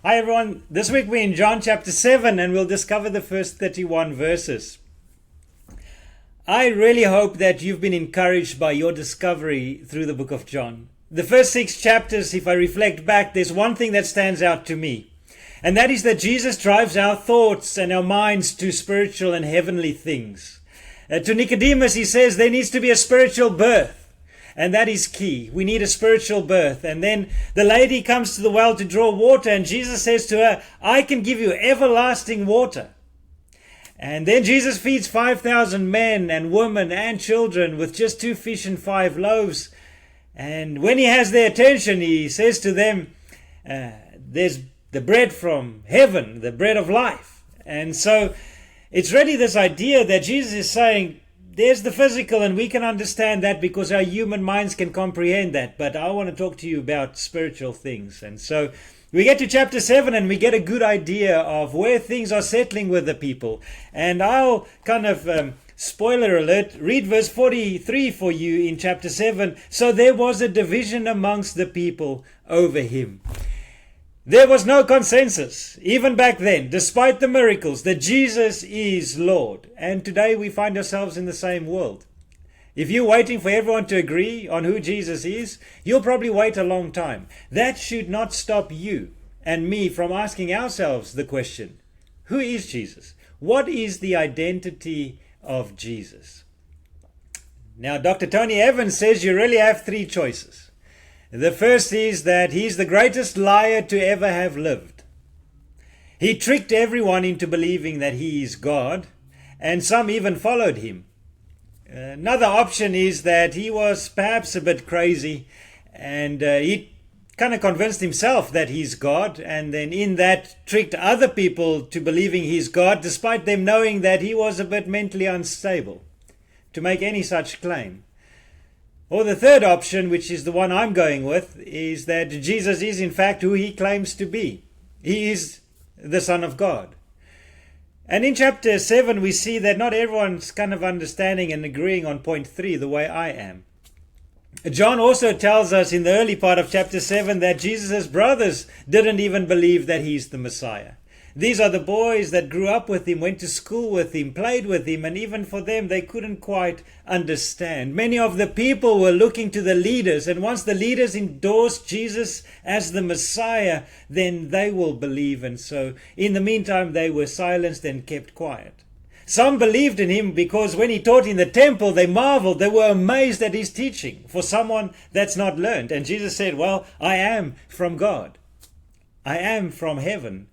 Hi everyone, this week we're in John chapter 7 and we'll discover the first 31 verses. I really hope that you've been encouraged by your discovery through the book of John. The first 6 chapters, if I reflect back, there's one thing that stands out to me. And that is that Jesus drives our thoughts and our minds to spiritual and heavenly things. To Nicodemus, he says there needs to be a spiritual birth. And that is key. We need a spiritual birth. And then the lady comes to the well to draw water, and Jesus says to her, I can give you everlasting water. And then Jesus feeds 5,000 men and women and children with just 2 fish and 5 loaves. And when he has their attention, he says to them, there's the bread from heaven, the bread of life. And so it's really this idea that Jesus is saying, there's the physical, and we can understand that because our human minds can comprehend that. But I want to talk to you about spiritual things. And so we get to chapter 7 and we get a good idea of where things are settling with the people. And I'll kind of, spoiler alert, read verse 43 for you in chapter 7. So there was a division amongst the people over him. There was no consensus, even back then, despite the miracles, that Jesus is Lord. And today we find ourselves in the same world. If you're waiting for everyone to agree on who Jesus is, you'll probably wait a long time. That should not stop you and me from asking ourselves the question, who is Jesus? What is the identity of Jesus? Now, Dr. Tony Evans says you really have 3 choices. The first is that he's the greatest liar to ever have lived. He tricked everyone into believing that he is God, and some even followed him. Another option is that he was perhaps a bit crazy, and he kind of convinced himself that he's God, and then in that tricked other people to believing he's God, despite them knowing that he was a bit mentally unstable to make any such claim. Or the third option, which is the one I'm going with, is that Jesus is in fact who he claims to be. He is the Son of God. And in chapter 7 we see that not everyone's kind of understanding and agreeing on point 3 the way I am. John also tells us in the early part of chapter 7 that Jesus' brothers didn't even believe that he's the Messiah. These are the boys that grew up with him, went to school with him, played with him, and even for them they couldn't quite understand. Many of the people were looking to the leaders, and once the leaders endorsed Jesus as the Messiah, then they will believe. And so in the meantime they were silenced and kept quiet. Some believed in him because when he taught in the temple they marveled, they were amazed at his teaching for someone that's not learned. And Jesus said, well, I am from God. I am from heaven.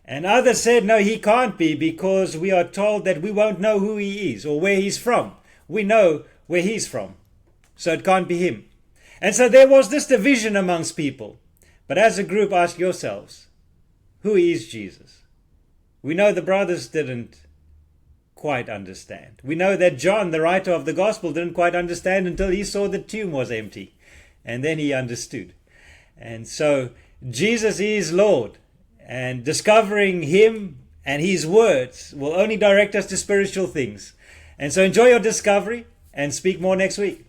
And others said, no, he can't be, because we are told that we won't know who he is or where he's from. We know where he's from, so it can't be him. And so there was this division amongst people. But as a group, ask yourselves, who is Jesus? We know the brothers didn't quite understand. We know that John, the writer of the gospel, didn't quite understand until he saw the tomb was empty. And then he understood. And so Jesus is Lord. And discovering him and his words will only direct us to spiritual things. And so enjoy your discovery and speak more next week.